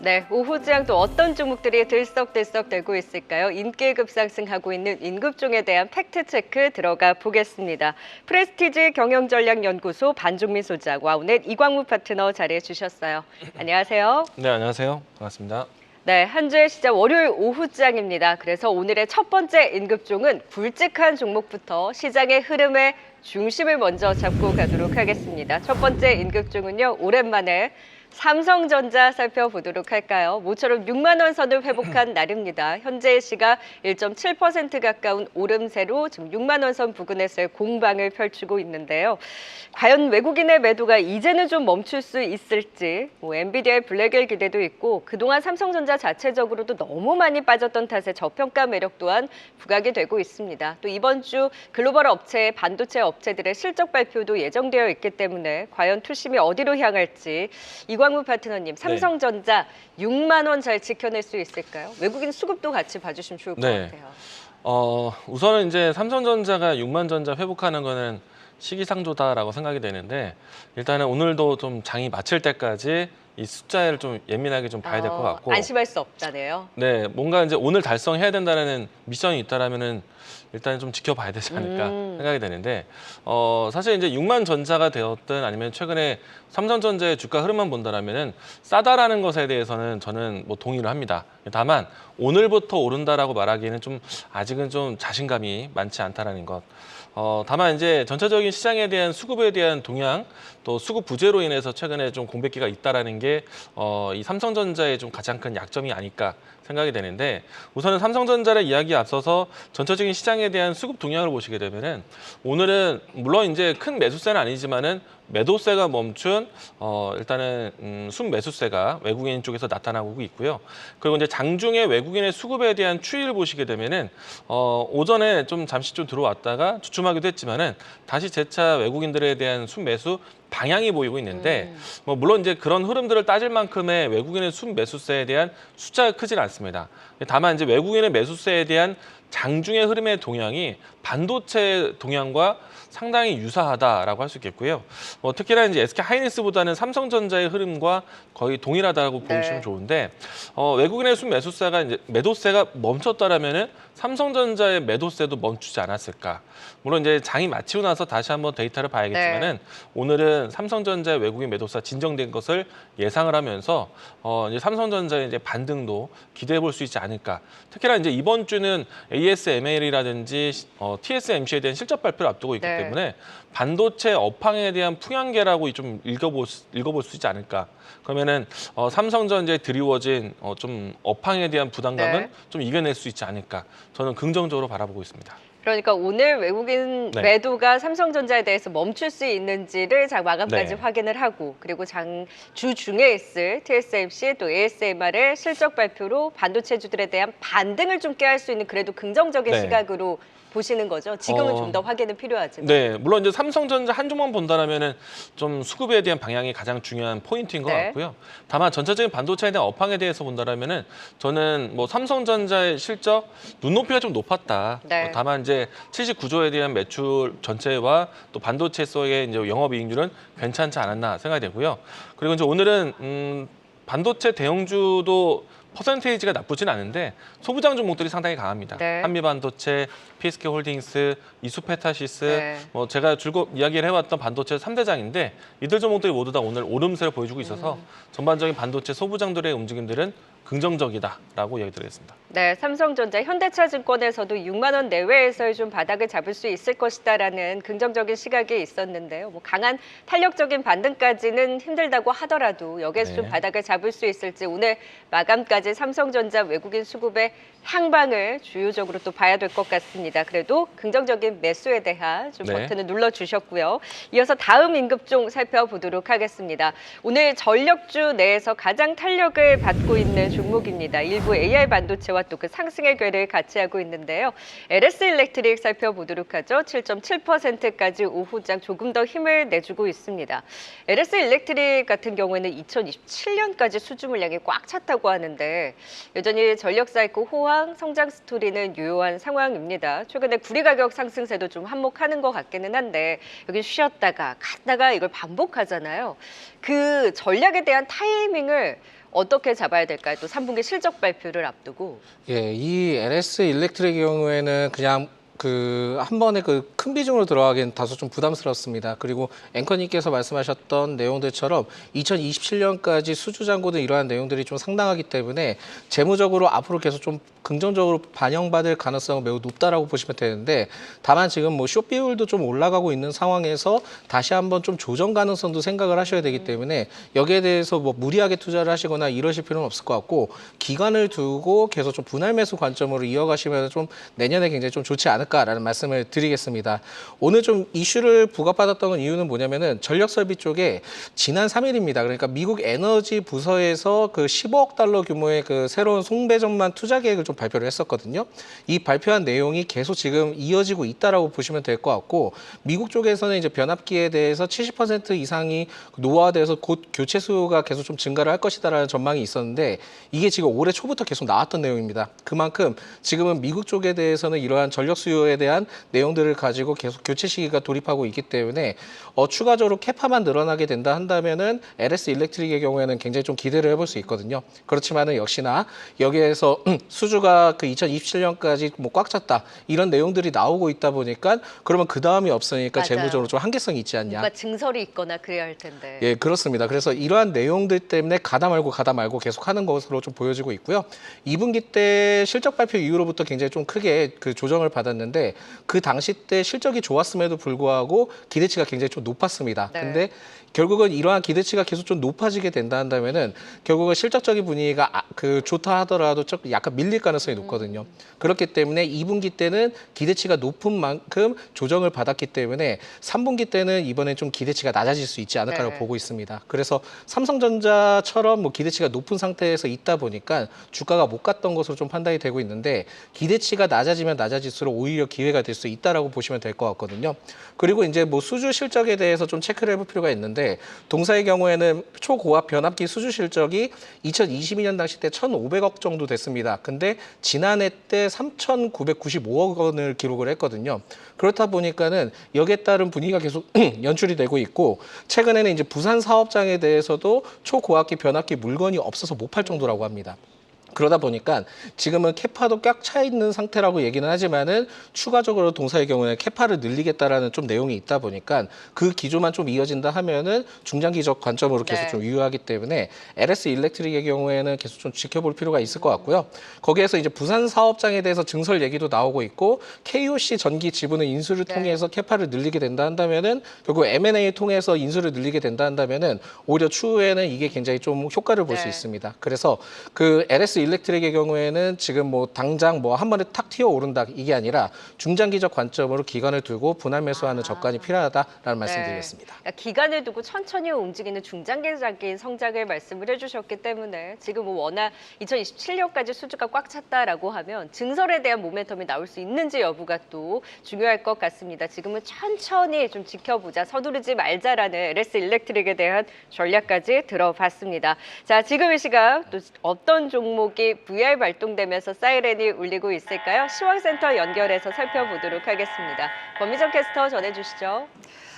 네, 오후장 또 어떤 종목들이 들썩들썩되고 있을까요? 인기 급상승하고 있는 인급종에 대한 팩트체크 들어가 보겠습니다. 프레스티지 경영전략연구소 반종민 소장, 와우넷 이광무 파트너 자리해 주셨어요. 안녕하세요. 네, 안녕하세요. 반갑습니다. 네, 한 주의 시작 월요일 오후장입니다. 그래서 오늘의 첫 번째 인급종은 굵직한 종목부터 시장의 흐름의 중심을 먼저 잡고 가도록 하겠습니다. 첫 번째 인급종은요, 오랜만에 삼성전자 살펴보도록 할까요? 모처럼 6만 원 선을 회복한 날입니다. 현재 시가 1.7% 가까운 오름세로 지금 6만 원 선 부근에서의 공방을 펼치고 있는데요. 과연 외국인의 매도가 이제는 좀 멈출 수 있을지, 엔비디아의 블랙엘 기대도 있고 그동안 삼성전자 자체적으로도 너무 많이 빠졌던 탓에 저평가 매력 또한 부각이 되고 있습니다. 또 이번 주 글로벌 업체, 반도체 업체들의 실적 발표도 예정되어 있기 때문에 과연 투심이 어디로 향할지 이광무 파트너님, 삼성전자 6만 원 잘 지켜낼 수 있을까요? 외국인 수급도 같이 봐주시면 좋을 것 같아요. 우선은 이제 삼성전자가 6만 전자 회복하는 거는 시기상조다라고 생각이 되는데, 일단은 오늘도 좀 장이 마칠 때까지 이 숫자를 좀 예민하게 좀 봐야 될 것 같고, 안심할 수 없다네요. 네, 뭔가 이제 오늘 달성해야 된다는 미션이 있다라면은 일단 좀 지켜봐야 되지 않을까 생각이 되는데, 사실 이제 6만 전자가 되었든 아니면 최근에 삼성전자의 주가 흐름만 본다라면은 싸다라는 것에 대해서는 저는 뭐 동의를 합니다. 다만 오늘부터 오른다라고 말하기에는 좀 아직은 좀 자신감이 많지 않다라는 것. 다만 이제 전체적인 시장에 대한 수급에 대한 동향, 또 수급 부재로 인해서 최근에 좀 공백기가 있다라는 게 이 삼성전자의 좀 가장 큰 약점이 아닐까 생각이 되는데, 우선은 삼성전자를 이야기에 앞서서 전체적인 시장에 대한 수급 동향을 보시게 되면은 오늘은 물론 이제 큰 매수세는 아니지만은 매도세가 멈춘 일단은 순매수세가 외국인 쪽에서 나타나고 있고요. 그리고 이제 장중에 외국인의 수급에 대한 추이를 보시게 되면은 오전에 좀 잠시 좀 들어왔다가 주춤하기도 했지만은 다시 재차 외국인들에 대한 순매수 방향이 보이고 있는데, 뭐 물론 이제 그런 흐름들을 따질 만큼의 외국인의 순매수세에 대한 숫자가 크진 않습니다. 다만 이제 외국인의 매수세에 대한 장중의 흐름의 동향이 반도체 동향과 상당히 유사하다라고 할 수 있겠고요. 특히나 이제 SK 하이닉스보다는 삼성전자의 흐름과 거의 동일하다고 보시면 좋은데, 외국인의 순매수세가 이제 매도세가 멈췄다라면은 삼성전자의 매도세도 멈추지 않았을까. 물론 이제 장이 마치고 나서 다시 한번 데이터를 봐야겠지만은 오늘은 삼성전자의 외국인 매도세가 진정된 것을 예상을 하면서 이제 삼성전자의 이제 반등도 기대해 볼 수 있지 않을까. 특히나 이제 이번 주는 ASML이라든지 TSMC에 대한 실적 발표를 앞두고 있기 때문에 반도체 업황에 대한 풍향계라고 좀 읽어볼 수 있지 않을까. 그러면은 삼성전자에 드리워진 좀 업황에 대한 부담감은 좀 이겨낼 수 있지 않을까. 저는 긍정적으로 바라보고 있습니다. 그러니까 오늘 외국인 매도가 삼성전자에 대해서 멈출 수 있는지를 장 마감까지 확인을 하고, 그리고 주 중에 있을 TSMC 또 ASMR의 실적 발표로 반도체주들에 대한 반등을 좀 깨할 수 있는 그래도 긍정적인 시각으로 보시는 거죠. 지금은 좀 더 확인은 필요하지만. 네, 물론 이제 삼성전자 한 주만 본다면은 좀 수급에 대한 방향이 가장 중요한 포인트인 것 같고요. 다만 전체적인 반도체에 대한 업황에 대해서 본다면은 저는 뭐 삼성전자의 실적 눈높이가 좀 높았다. 다만 이제 79조에 대한 매출 전체와 또 반도체 속의 이제 영업이익률은 괜찮지 않았나 생각이 되고요. 그리고 이제 오늘은 반도체 대형주도 퍼센테이지가 나쁘진 않은데 소부장 종목들이 상당히 강합니다. 한미반도체, PSK홀딩스, 이수페타시스, 뭐 제가 줄곧 이야기를 해왔던 반도체 3대장인데 이들 종목들이 모두 다 오늘 오름세를 보여주고 있어서 전반적인 반도체 소부장들의 움직임들은 긍정적이다라고 이야기 드리겠습니다. 네, 삼성전자, 현대차증권에서도 6만 원 내외에서의 좀 바닥을 잡을 수 있을 것이다라는 긍정적인 시각이 있었는데요. 뭐 강한 탄력적인 반등까지는 힘들다고 하더라도 여기에서 좀 바닥을 잡을 수 있을지 오늘 마감까지 삼성전자 외국인 수급의 향방을 주요적으로 또 봐야 될 것 같습니다. 그래도 긍정적인 매수에 대한 좀 버튼을 눌러주셨고요. 이어서 다음 임급종 살펴보도록 하겠습니다. 오늘 전력주 내에서 가장 탄력을 받고 있는 종목입니다. 일부 AI 반도체와 또 그 상승의 궤를 같이 하고 있는데요. LS 일렉트릭 살펴보도록 하죠. 7.7%까지 오후장 조금 더 힘을 내주고 있습니다. LS 일렉트릭 같은 경우에는 2027년까지 수주 물량이 꽉 찼다고 하는데 여전히 전력 사이클 호황, 성장 스토리는 유효한 상황입니다. 최근에 구리 가격 상승세도 좀 한몫하는 것 같기는 한데 여기 쉬었다가 갔다가 이걸 반복하잖아요. 그 전략에 대한 타이밍을 어떻게 잡아야 될까요? 또 3분기 실적 발표를 앞두고. 예, 이 LS 일렉트릭의 경우에는 그냥 한 번에 큰 비중으로 들어가기엔 다소 좀 부담스럽습니다. 그리고 앵커님께서 말씀하셨던 내용들처럼 2027년까지 수주 잔고등 이러한 내용들이 좀 상당하기 때문에 재무적으로 앞으로 계속 좀 긍정적으로 반영받을 가능성은 매우 높다라고 보시면 되는데, 다만 지금 뭐 숏 비율도 좀 올라가고 있는 상황에서 다시 한번 좀 조정 가능성도 생각을 하셔야 되기 때문에 여기에 대해서 뭐 무리하게 투자를 하시거나 이러실 필요는 없을 것 같고, 기간을 두고 계속 좀 분할 매수 관점으로 이어가시면 좀 내년에 굉장히 좀 좋지 않을까라는 말씀을 드리겠습니다. 오늘 좀 이슈를 부각받았던 이유는 뭐냐면은 전력 설비 쪽에 지난 3일입니다. 그러니까 미국 에너지 부서에서 15억 달러 규모의 새로운 송배전만 투자 계획을 좀 발표를 했었거든요. 이 발표한 내용이 계속 지금 이어지고 있다라고 보시면 될 것 같고, 미국 쪽에서는 이제 변압기에 대해서 70% 이상이 노후화돼서 곧 교체 수요가 계속 좀 증가를 할 것이다라는 전망이 있었는데, 이게 지금 올해 초부터 계속 나왔던 내용입니다. 그만큼 지금은 미국 쪽에 대해서는 이러한 전력 수요에 대한 내용들을 가지고 계속 교체 시기가 돌입하고 있기 때문에 추가적으로 캐파만 늘어나게 된다 한다면은 LS 일렉트릭의 경우에는 굉장히 좀 기대를 해볼 수 있거든요. 그렇지만은 역시나 여기에서 수주가 2027년까지 뭐 꽉 찼다 이런 내용들이 나오고 있다 보니까, 그러면 그 다음이 없으니까 맞아요. 재무적으로 좀 한계성이 있지 않냐. 뭔가 증설이 있거나 그래야 할 텐데. 예, 그렇습니다. 그래서 이러한 내용들 때문에 가다 말고 계속 하는 것으로 좀 보여지고 있고요. 2분기 때 실적 발표 이후로부터 굉장히 좀 크게 조정을 받았는데, 그 당시 때 실적이 좋았음에도 불구하고 기대치가 굉장히 좀 높았습니다. 네. 근데 결국은 이러한 기대치가 계속 좀 높아지게 된다 한다면은 결국은 실적적인 분위기가 좋다 하더라도 조금 약간 밀릴 가능성이 높거든요. 그렇기 때문에 2분기 때는 기대치가 높은 만큼 조정을 받았기 때문에 3분기 때는 이번에 좀 기대치가 낮아질 수 있지 않을까라고 네. 보고 있습니다. 그래서 삼성전자처럼 뭐 기대치가 높은 상태에서 있다 보니까 주가가 못 갔던 것으로 좀 판단이 되고 있는데, 기대치가 낮아지면 낮아질수록 오히려 기회가 될 수 있다라고 보시면 될 것 같거든요. 그리고 이제 뭐 수주 실적에 대해서 좀 체크를 해볼 필요가 있는데, 동사의 경우에는 초고압 변압기 수주 실적이 2022년 당시 때 1,500억 정도 됐습니다. 근데 지난해 때 3,995억 원을 기록을 했거든요. 그렇다 보니까는 여기에 따른 분위기가 계속 연출이 되고 있고, 최근에는 이제 부산 사업장에 대해서도 초고압기 변압기 물건이 없어서 못 팔 정도라고 합니다. 그러다 보니까 지금은 캐파도 꽉 차 있는 상태라고 얘기는 하지만은 추가적으로 동사의 경우에 캐파를 늘리겠다라는 좀 내용이 있다 보니까 그 기조만 좀 이어진다 하면은 중장기적 관점으로 계속 네. 좀 유효하기 때문에 LS 일렉트릭의 경우에는 계속 좀 지켜볼 필요가 있을 것 같고요. 거기에서 이제 부산 사업장에 대해서 증설 얘기도 나오고 있고, KOC 전기 지분의 인수를 네. 통해서 캐파를 늘리게 된다 한다면은 결국 M&A 통해서 인수를 늘리게 된다 한다면은 오히려 추후에는 이게 굉장히 좀 효과를 볼 수 네. 있습니다. 그래서 LS 일렉트릭의 경우에는 지금 뭐 당장 뭐 한 번에 탁 튀어 오른다 이게 아니라 중장기적 관점으로 기간을 두고 분할 매수하는 접근이 필요하다라는 말씀드리겠습니다. 그러니까 기간을 두고 천천히 움직이는 중장기적인 성장을 말씀을 해주셨기 때문에 지금 뭐 워낙 2027년까지 수주가 꽉 찼다라고 하면 증설에 대한 모멘텀이 나올 수 있는지 여부가 또 중요할 것 같습니다. 지금은 천천히 좀 지켜보자, 서두르지 말자라는 LS 일렉트릭에 대한 전략까지 들어봤습니다. 자, 지금 이 시각 또 어떤 종목이 VR 발동되면서 사이렌이 울리고 있을까요? 시황센터 연결해서 살펴보도록 하겠습니다. 권미정 캐스터 전해주시죠.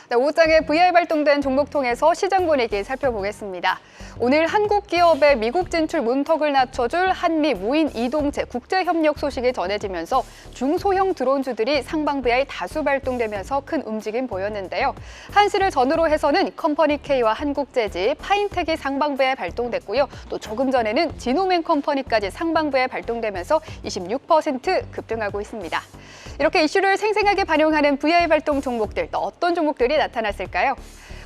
네, 오후장에 VR 발동된 종목 통해서 시장 분위기 살펴보겠습니다. 오늘 한국 기업의 미국 진출 문턱을 낮춰줄 한미 무인 이동체 국제협력 소식이 전해지면서 중소형 드론주들이 상방부에 다수 발동되면서 큰 움직임 보였는데요. 한시를 전후로 해서는 컴퍼니 K와 한국재지, 파인텍이 상방부에 발동됐고요. 또 조금 전에는 지노맨 컴퍼니까지 상방부에 발동되면서 26% 급등하고 있습니다. 이렇게 이슈를 생생하게 반영하는 VR 발동 종목들, 또 어떤 종목들이 나타났을까요?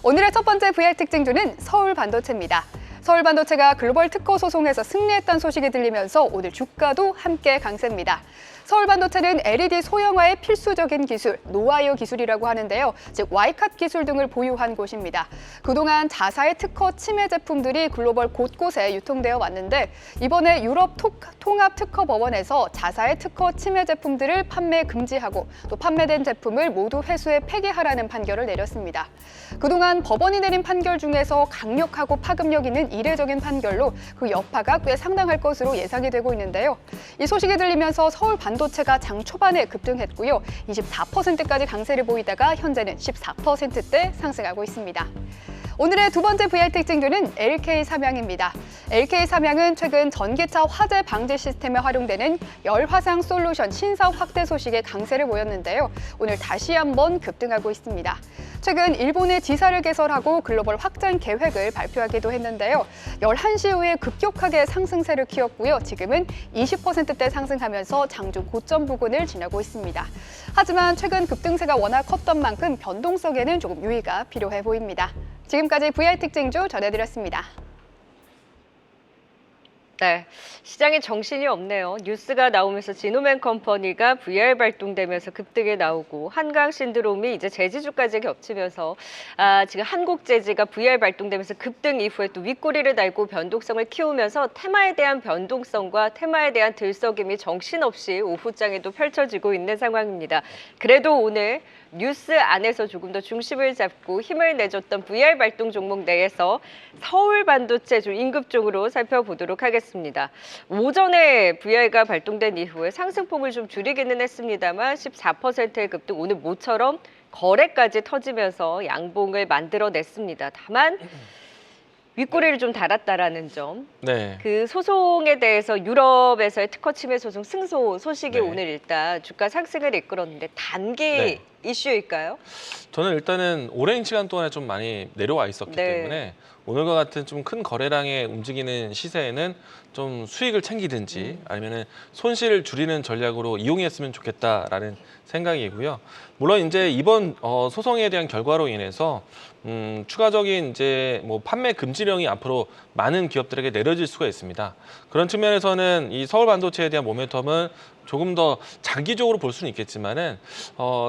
오늘의 첫 번째 VR 특징주는 서울반도체입니다. 서울반도체가 글로벌 특허 소송에서 승리했다는 소식이 들리면서 오늘 주가도 함께 강세입니다. 서울반도체는 LED 소형화의 필수적인 기술, 노아이어 기술이라고 하는데요. 즉 와이캅 기술 등을 보유한 곳입니다. 그동안 자사의 특허 침해 제품들이 글로벌 곳곳에 유통되어 왔는데, 이번에 유럽 통합 특허 법원에서 자사의 특허 침해 제품들을 판매 금지하고 또 판매된 제품을 모두 회수해 폐기하라는 판결을 내렸습니다. 그동안 법원이 내린 판결 중에서 강력하고 파급력 있는 이례적인 판결로 그 여파가 꽤 상당할 것으로 예상이 되고 있는데요. 이 소식이 들리면서 서울 반도체가 장 초반에 급등했고요. 24%까지 강세를 보이다가 현재는 14%대 상승하고 있습니다. 오늘의 두 번째 VR 특징주는 LK 삼양입니다. LK 삼양은 최근 전기차 화재 방지 시스템에 활용되는 열화상 솔루션 신사업 확대 소식에 강세를 보였는데요. 오늘 다시 한번 급등하고 있습니다. 최근 일본의 지사를 개설하고 글로벌 확장 계획을 발표하기도 했는데요. 11시 이후에 급격하게 상승세를 키웠고요. 지금은 20%대 상승하면서 장중 고점 부근을 지나고 있습니다. 하지만 최근 급등세가 워낙 컸던 만큼 변동성에는 조금 유의가 필요해 보입니다. 지금까지 VR 특징주 전해드렸습니다. 네, 시장에 정신이 없네요. 뉴스가 나오면서 지노맨 컴퍼니가 VR 발동되면서 급등에 나오고 한강 신드롬이 이제 제지주까지 겹치면서 지금 한국제지가 VR 발동되면서 급등 이후에 또 윗꼬리를 달고 변동성을 키우면서 테마에 대한 변동성과 테마에 대한 들썩임이 정신없이 오후장에도 펼쳐지고 있는 상황입니다. 그래도 오늘 뉴스 안에서 조금 더 중심을 잡고 힘을 내줬던 VR 발동 종목 내에서 서울 반도체 좀 임급종으로 살펴보도록 하겠습니다. 오전에 VR가 발동된 이후에 상승폭을 좀 줄이기는 했습니다만 14%의 급등, 오늘 모처럼 거래까지 터지면서 양봉을 만들어냈습니다. 다만 윗꼬리를 좀 달았다라는 점. 네. 그 소송에 대해서 유럽에서의 특허 침해 소송 승소 소식이 네. 오늘 일단 주가 상승을 이끌었는데 단기 네. 이슈일까요? 저는 일단은 오랜 시간 동안에 좀 많이 내려와 있었기 네. 때문에 오늘과 같은 좀 큰 거래량에 움직이는 시세에는 좀 수익을 챙기든지 아니면은 손실을 줄이는 전략으로 이용했으면 좋겠다라는 생각이고요. 물론 이제 이번 소송에 대한 결과로 인해서 추가적인 이제 뭐 판매 금지령이 앞으로 많은 기업들에게 내려질 수가 있습니다. 그런 측면에서는 이 서울 반도체에 대한 모멘텀은 조금 더 장기적으로 볼 수는 있겠지만은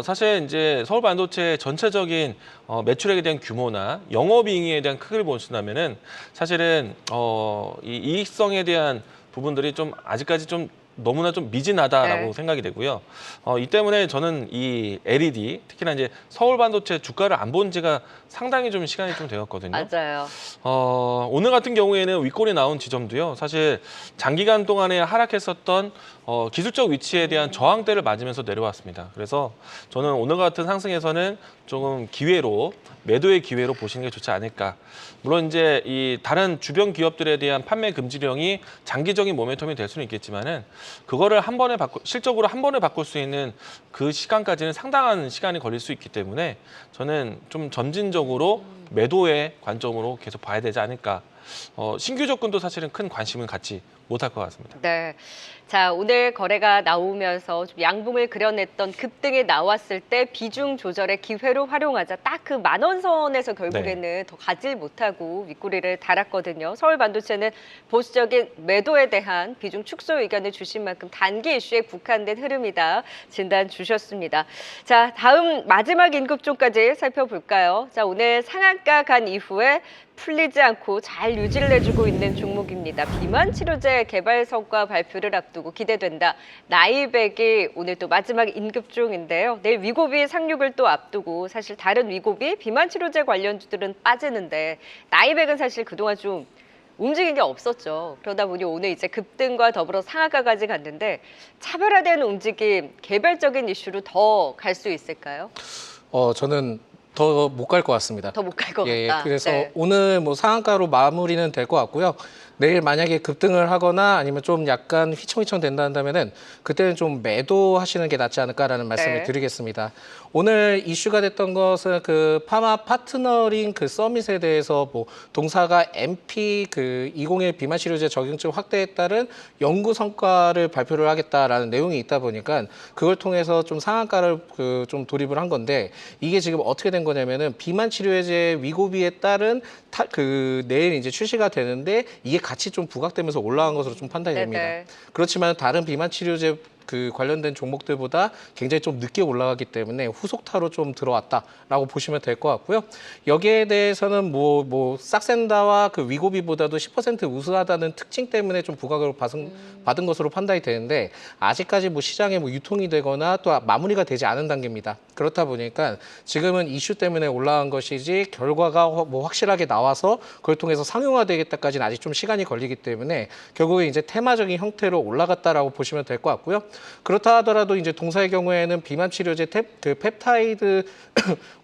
사실 이제 서울 반도체 전체적인 매출액에 대한 규모나 영업이익에 대한 크기를 보신다면은 사실은 이 이익성에 대한 부분들이 좀 아직까지 좀 너무나 좀 미진하다라고 네. 생각이 되고요. 이 때문에 저는 이 LED, 특히나 이제 서울 반도체 주가를 안 본 지가 상당히 좀 시간이 좀 되었거든요. 맞아요. 오늘 같은 경우에는 윗골이 나온 지점도요. 사실 장기간 동안에 하락했었던 기술적 위치에 대한 저항대를 맞으면서 내려왔습니다. 그래서 저는 오늘 같은 상승에서는 조금 기회로 매도의 기회로 보시는 게 좋지 않을까. 물론 이제 이 다른 주변 기업들에 대한 판매 금지령이 장기적인 모멘텀이 될 수는 있겠지만은 그거를 한 번에 실적으로 한 번에 바꿀 수 있는 그 시간까지는 상당한 시간이 걸릴 수 있기 때문에 저는 좀 점진적으로 매도의 관점으로 계속 봐야 되지 않을까. 신규 접근도 사실은 큰 관심을 갖지 못할 것 같습니다. 네. 자, 오늘 거래가 나오면서 좀 양봉을 그려냈던 급등이 나왔을 때 비중 조절의 기회로 활용하자. 딱 그 10,000원 선에서 결국에는 더 가지 못하고 윗꼬리를 달았거든요. 서울 반도체는 보수적인 매도에 대한 비중 축소 의견을 주신 만큼 단기 이슈에 국한된 흐름이다. 진단 주셨습니다. 자, 다음 마지막 임급종까지 살펴볼까요? 자, 오늘 상한가 간 이후에 풀리지 않고 잘 유지를 해주고 있는 종목입니다. 비만 치료제 개발 성과 발표를 앞두고 기대된다. 나이백이 오늘 또 마지막 임급종인데요. 내일 위고비 상륙을 또 앞두고 사실 다른 위고비 비만 치료제 관련주들은 빠지는데 나이백은 사실 그동안 좀 움직인 게 없었죠. 그러다 보니 오늘 이제 급등과 더불어 상한가까지 갔는데 차별화된 움직임, 개별적인 이슈로 더 갈 수 있을까요? 저는 더 못 갈 것 같습니다. 더 못 갈 것 예, 같다. 그래서 네. 오늘 뭐 상한가로 마무리는 될 것 같고요. 내일 만약에 급등을 하거나 아니면 좀 약간 휘청휘청 된다 한다면은 그때는 좀 매도하시는 게 낫지 않을까라는 말씀을 네. 드리겠습니다. 오늘 이슈가 됐던 것은 그 파마 파트너링 그 서밋에 대해서 뭐 동사가 MP 그 2021 비만 치료제 적용증 확대에 따른 연구 성과를 발표를 하겠다라는 내용이 있다 보니까 그걸 통해서 좀 상한가를 그 좀 돌입을 한 건데 이게 지금 어떻게 된 거냐면은 비만 치료제 위고비에 따른 그 내일 이제 출시가 되는데 이게 같이 좀 부각되면서 올라간 것으로 좀 판단이 됩니다. 네네. 그렇지만 다른 비만 치료제 그 관련된 종목들보다 굉장히 좀 늦게 올라가기 때문에 후속타로 좀 들어왔다라고 보시면 될 것 같고요. 여기에 대해서는 뭐 싹센다와 그 위고비보다도 10% 우수하다는 특징 때문에 좀 부각을 받은 것으로 판단이 되는데 아직까지 뭐 시장에 뭐 유통이 되거나 또 마무리가 되지 않은 단계입니다. 그렇다 보니까 지금은 이슈 때문에 올라간 것이지 결과가 뭐 확실하게 나와서 그걸 통해서 상용화되겠다까지는 아직 좀 시간이 걸리기 때문에 결국에 이제 테마적인 형태로 올라갔다라고 보시면 될 것 같고요. 그렇다 하더라도 이제 동사의 경우에는 비만 치료제 그 펩타이드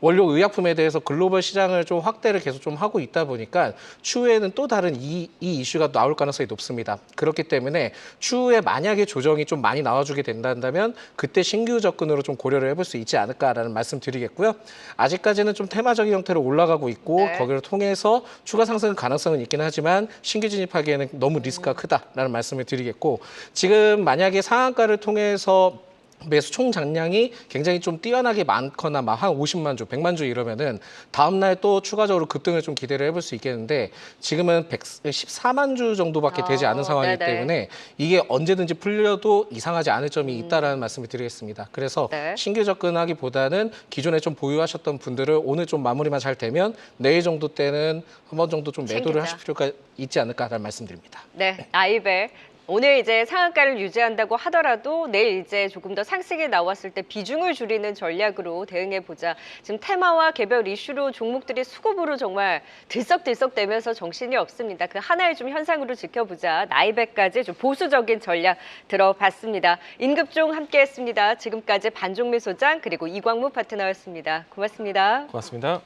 원료 의약품에 대해서 글로벌 시장을 좀 확대를 계속 좀 하고 있다 보니까 추후에는 또 다른 이 이슈가 나올 가능성이 높습니다. 그렇기 때문에 추후에 만약에 조정이 좀 많이 나와주게 된다면 그때 신규 접근으로 좀 고려를 해볼 수 있지 않을까라는 말씀드리겠고요. 아직까지는 좀 테마적인 형태로 올라가고 있고 네. 거기를 통해서 추가 상승 가능성은 있긴 하지만 신규 진입하기에는 너무 리스크가 크다라는 말씀을 드리겠고 지금 만약에 상한가를 통해서 매수 총 잔량이 굉장히 좀 뛰어나게 많거나 막 한 50만 주, 100만 주 이러면은 다음날 또 추가적으로 급등을 좀 기대를 해볼 수 있겠는데 지금은 114만 주 정도밖에 되지 않은 상황이기 네네. 때문에 이게 언제든지 풀려도 이상하지 않을 점이 있다라는 말씀을 드리겠습니다. 그래서 네. 신규 접근하기보다는 기존에 좀 보유하셨던 분들을 오늘 좀 마무리만 잘 되면 내일 정도 때는 한 번 정도 좀 매도를 챙기자. 하실 필요가 있지 않을까라는 말씀드립니다. 네, 나이벨. 오늘 이제 상한가를 유지한다고 하더라도 내일 이제 조금 더 상승이 나왔을 때 비중을 줄이는 전략으로 대응해 보자. 지금 테마와 개별 이슈로 종목들이 수급으로 정말 들썩들썩대면서 정신이 없습니다. 그 하나의 좀 현상으로 지켜보자. 나이벨까지 좀 보수적인 전략 들어봤습니다. 임급종 함께했습니다. 지금까지 반종미 소장 그리고 이광무 파트너였습니다. 고맙습니다. 고맙습니다.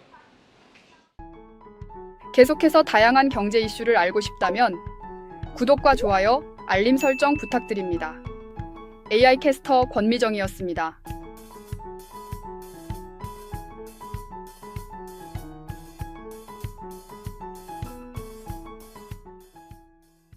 계속해서 다양한 경제 이슈를 알고 싶다면 구독과 좋아요, 알림 설정 부탁드립니다. AI 캐스터 권미정이었습니다.